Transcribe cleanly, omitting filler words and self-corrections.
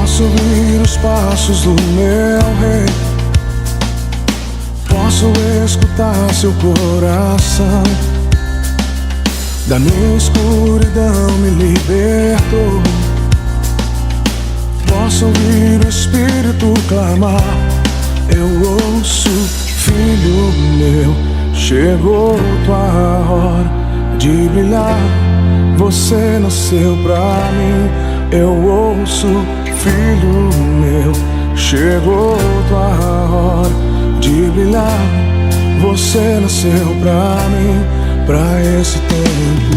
Posso ouvir os passos do meu rei, posso escutar seu coração. Da minha escuridão me libertou. Posso ouvir o Espírito clamar. Eu ouço, filho meu, chegou tua hora de brilhar. Você nasceu pra mim. Eu ouço, filho meu, chegou tua hora de brilhar. Você nasceu pra mim, pra esse tempo.